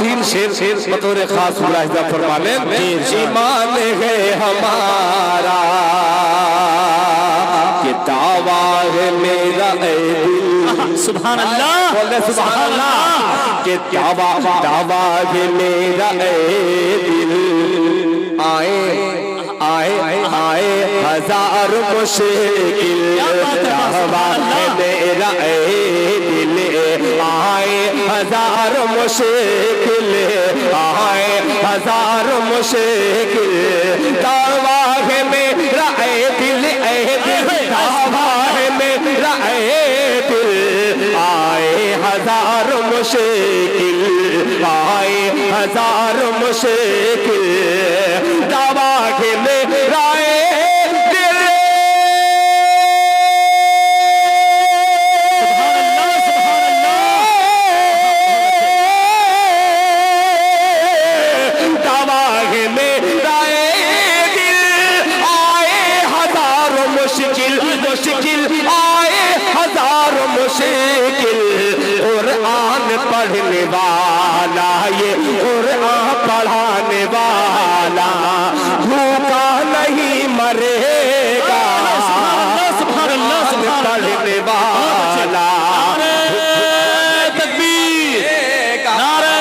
तीन शेर बतौर खास मुलाहिजा फरमा लें। ईमान है हमारा कि दावा है मेरा ए दिल, सुभान अल्लाह, बोले सुभान अल्लाह, कि दावा है मेरा ए दिल, आए हजार मुश्किल, दावा है मेरा ए दिल, आए हजार मुश्किल, आए हजार मुश्किल, दावा है मेरा ए दिल, दावा है मेरा ए दिल, आए हजार मुश्किल, आए हजार मुश्किल, दावा है मेरा पढ़ने वाला, ये कुरान पढ़ाने वाला भूखा नहीं मरेगा, पढ़ने वाला। तकबीर, नारे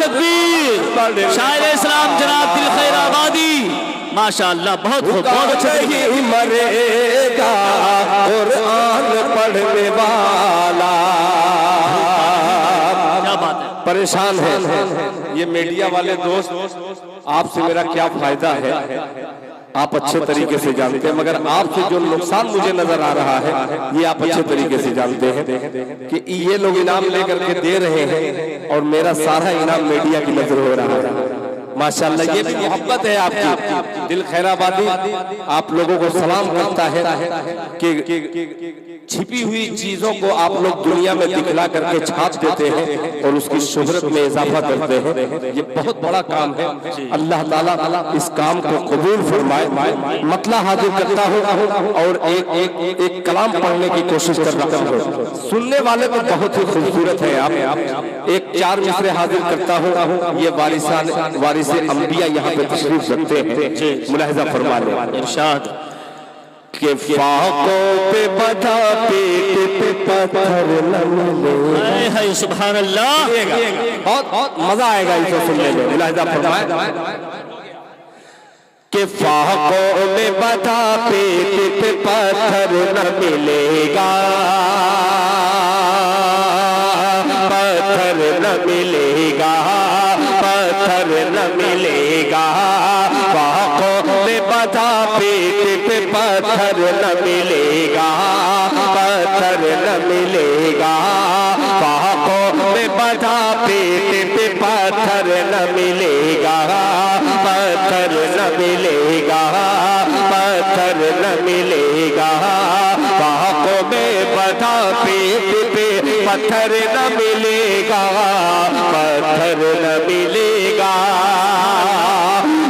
तकबीर। शायर इस्लाम जनाब दिल खैर आबादी, माशाअल्लाह, बहुत अच्छा नहीं मरेगा कुरान पढ़ने वाला। परेशान है ये मीडिया वाले दोस्त, आपसे मेरा क्या फायदा है आप अच्छे तरीके से जानते हैं, मगर आपसे जो नुकसान मुझे नजर आ रहा है ये आप अच्छे तरीके से जानते हैं कि ये लोग इनाम लेकर के दे रहे हैं और मेरा सारा इनाम मीडिया की नजर हो रहा है। माशाअल्लाह, ये भी मोहब्बत है आपकी। दिल खैराबादी आप लोगों को सलाम करता है कि छिपी हुई चीजों को आप लोग दुनिया में दिखला करके छाप देते हैं और उसकी शोहरत में इजाफा करते हैं। ये बहुत बड़ा काम है, अल्लाह ताला इस काम को कबूल फरमाए। मतला हाजिर करता हूँ और एक कलाम पढ़ने की कोशिश कर रहा हूँ। सुनने वाले तो बहुत ही खूबसूरत है। आप एक 4 मिसरे हाजिर करता हूँ। ये वारिसे अंबिया यहाँ पे तशरीफ रखते हैं, मुलाहिजा फरमा लें। इरशाद के फाकों पे बधा पीठ पे पत्थर न मिले, है सुभान अल्लाह, बहुत मजा आएगा इसे सुनने में। मुलाहिजा फरमाए के फाकों में बधा पीठ पे पत्थर न मिलेगा, पत्थर न मिलेगा, पत्थर न मिलेगा, फाकों में बधा पीठ पे पत्थर न मिलेगा, पत्थर न मिलेगा, फाकों में बधा पीठ पे पत्थर न मिलेगा, पत्थर न मिलेगा, पत्थर न मिलेगा, फाकों में बधा पीठ पे पत्थर न मिलेगा, पत्थर न मिलेगा।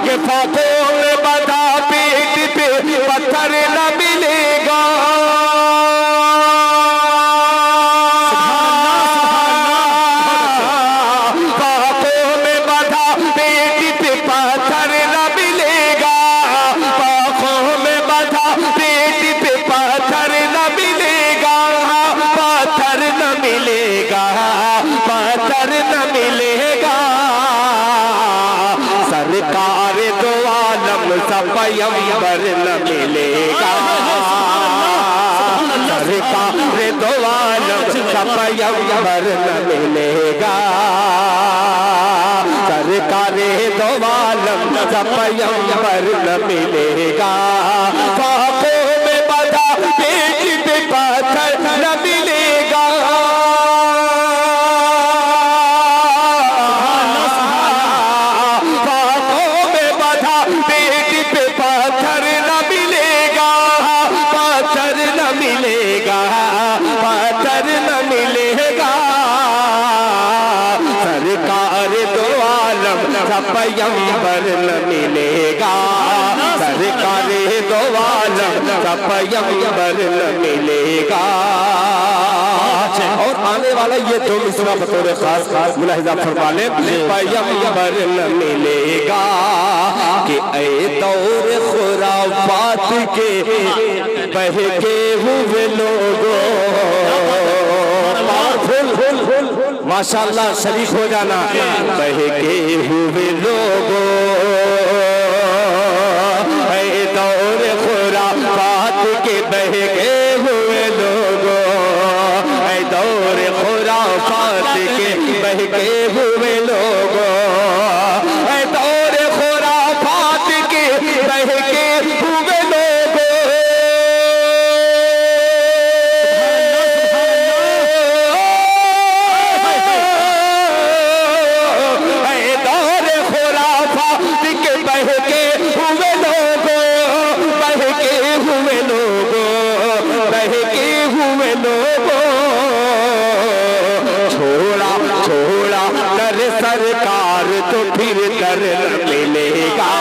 ये फाकों में बधा पीठ पे पत्थर न मिलेगा, फाकों में बधा पीठ पे पत्थर न मिलेगा, फाकों में बधा पीठ पे पत्थर न मिलेगा, पत्थर न मिलेगा, पत्थर न मिलेगा। सरकार दो आलम सा पैगंबर न मिलेगा, सरकार दो आलम सा पैगंबर न मिलेगा, सरकार दो आलम सा पैगंबर न मिलेगा, फाकों में बधा पीठ पे पत्थर न मिलेगा, फाकों में बधा पीठ पे पत्थर न मिलेगा, पत्थर न मिलेगा, पत्थर न मिलेगा। सरकार दो आलम सा पैगंबर न मिलेगा, सरकार दो आलम का पैगंबर न मिलेगा। और आने वाला ये दो मिसरा बतौर खास मुलाहिजा फरमा ले, पैगंबर न मिलेगा कि ऐ दौर खुराफात के बहके हुए लोगों, माशाअल्लाह शरीक हो जाना, बहके हुए लोगों, ऐ दौर खुराफात के बहके हुए लोगों, ऐ दौर खुराफात के बहके हुए लोगों, ऐ दौर खुराफात के बहके हुए लोगों, ऐ दौर खुराफात के बहके हुए लोगों, बहके हुए लोगों, बहके हुए लोगों, छोड़ा छोड़ा कर सरकार तो फिर दर न मिलेगा,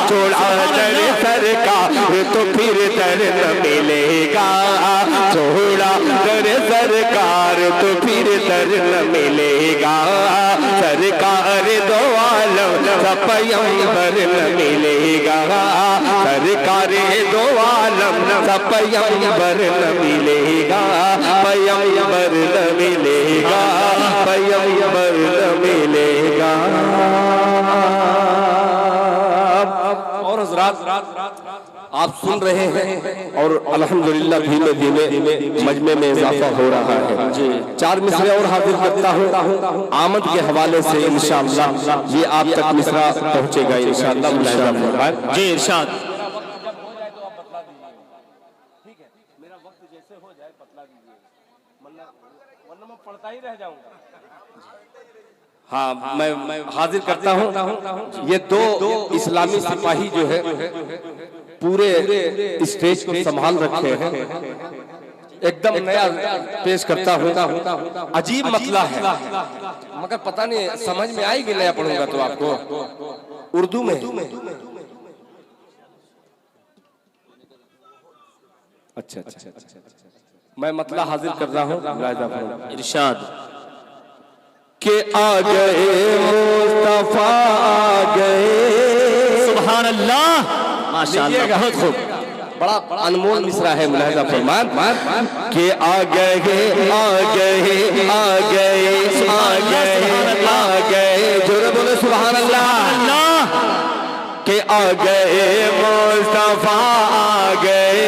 छोड़ा कर सरकार तो फिर दर न मिलेगा, छोड़ा कर सरकार तो फिर दर न मिलेगा, सरकार दो आलम का पैगंबर न मिलेगा, सरकार दो आलम का पैगंबर न मिलेगा, पैगंबर न मिलेगा, पैगंबर न मिलेगा। और हज़रात आप सुन रहे हैं और अल्हम्दुलिल्लाह धीमे धीमे मजमे में इजाफा हो रहा है जी। चार मिसरे और हाजिर करता हूँ आमद के हवाले से, इंशाअल्लाह ये आप तक मिसरा पहुँचेगा इंशाअल्लाह जी। इरशाद। मेरा वक्त जैसे हो जाए बतला दीजिए, वरना मैं पढ़ता ही रह जाऊंगा। हाँ, मैं हाजिर करता हूँ। ये दो इस्लामी सिपाही जो है पूरे स्टेज को संभाल रखे हैं, एकदम नया पेश करता हूँ। अजीब मतला है मगर पता नहीं समझ में आएगी, नया पढ़ूंगा तो आपको उर्दू में। अच्छा, मैं मतला हाजिर कर रहा हूँ। इरशाद। के आ गए मुस्तफा आ गए, सुभान अल्लाह, माशाअल्लाह, बहुत खूब। बड़ा अनमोल मिसरा है, मुलाहिजा फरमान के आ गए आ गए आ गए आ गए आ गए, जोरे बोले सुभान अल्लाह, के आ गए मुस्तफा आ गए,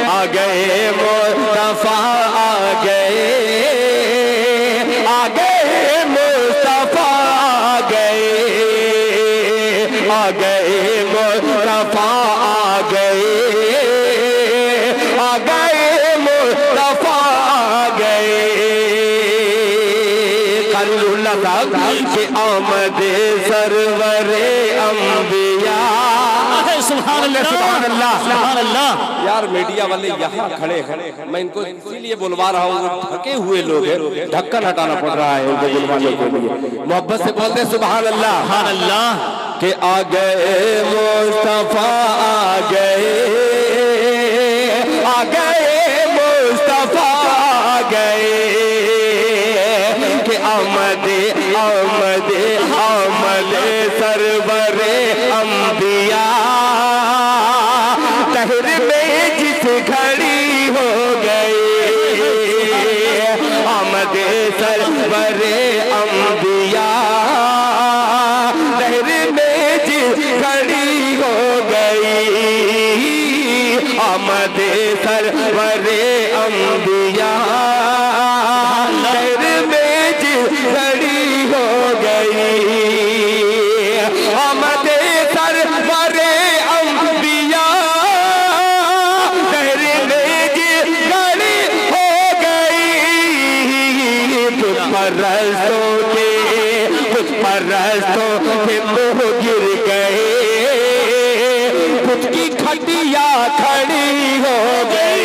आ गए मुस्तफा आ गए, आ गए मुस्तफा आ गए, आ गए मुस्तफा आ गए, आ गए मुस्तफा आ गए। करीमुल्लाह साहब के आमद सरवरे अंबिया, सुभान अल्लाह, सुभान अल्लाह, सुभान अल्लाह। यार मीडिया वाले यहाँ खड़े हैं, मैं इनको इसीलिए बुलवा रहा हूँ, ढके हुए लोग हैं, ढक्कन हटाना पड़ रहा है उनको बुलवाने के लिए। मोहब्बत से बोलते सुभान अल्लाह, सुभान अल्लाह। के आ गए मुस्तफा आ गए, आ गए मुस्तफा आ गए, के आमद आमद आमद सरवरे अंबिया, तहर में जिस घड़ी हो गई, आमद सरवरे अंबिया, तहर में जिस घड़ी हो गई, आमद सरवरे अंबिया, तहर में जिस घड़ी हो गई, आमद सरवरे अंबिया, परस्तों के कुछ परस्तों के मुँह गिर गए, कुछ की खटिया खड़ी हो गई,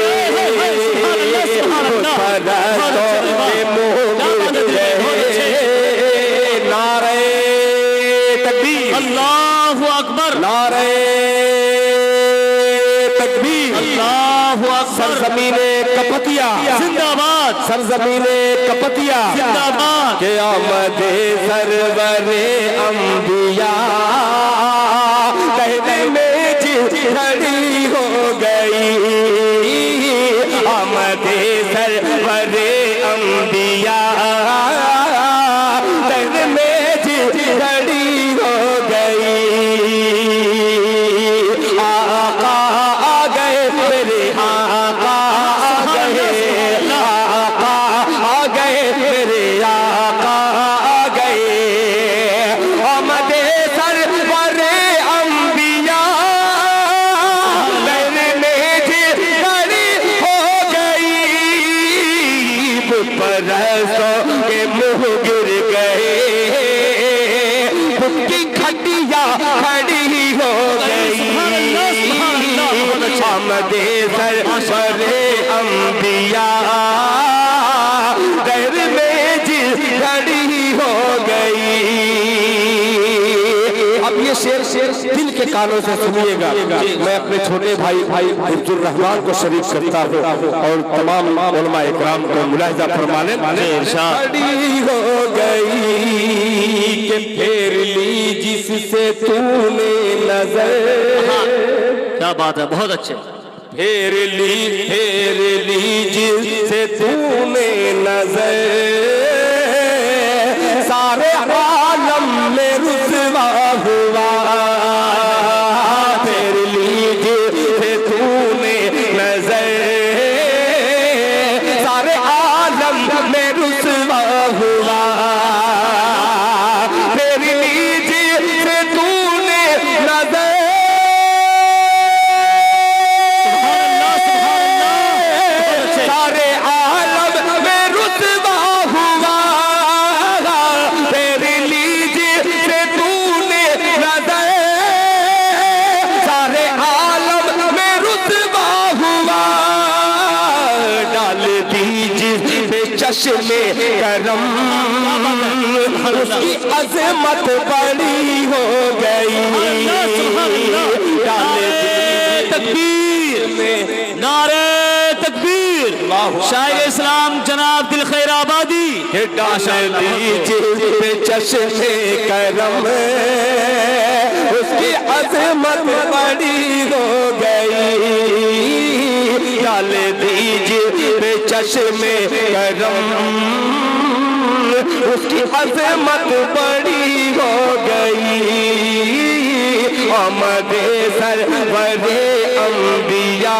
कुछ परस्तों के मुँह गिर गए। नारे तकबीर, अल्लाहु अकबर। सरजमीने कपतिया जिंदाबाद। के आमदे सरवरे अंबिया कहने में खड़ी हो गई। आमदे सरवरे अंबिया कहने में खड़ी हो गई। आका आ गए मेरे आका आ गए, आका आ गए मेरे आका आ गए। आमदे सरवरे अंबिया कहने में खड़ी हो गई। परसों के मुँह गिर गए, की खटिया खड़ी हो गई। आमदे सरवरे अंबिया घर में खड़ी हो गई। अब ये शेर दिल के कानों से सुनिएगा। मैं अपने छोटे भाई अब्दुल रहमान को शरीक करता हूँ और तमाम उलमा इकराम को मुलाहिजा फरमाने खड़ी हो गई कि फेर ली जिससे तूने नजर। क्या बात है, बहुत अच्छे। फेर ली जिससे तूने नजर, सारे आलम में रुसवा हुआ। फेर ली जिससे तूने नजर, सारे आलम में रुसवा हुआ। फेर ली जिससे तूने नजर, सारे आलम में रुतबा हुआ। फेर लीजिए से तूने नजर, सारे आलम में रुतबा हुआ। डाल दीजिए चश्मे करम, उसकी अजमत बड़ी हो गई। डाल दीजिए तकबीर में नारे तकबीर। शायर इस्लाम जनाब दिल खैर आबादी। डाल दीजिए चश्मे करम, उसकी अजमत बड़ी हो गई। डाल दीजिए चश्मे करम, उसकी अजमत बड़ी हो गई। आमदे सरवरे अंबिया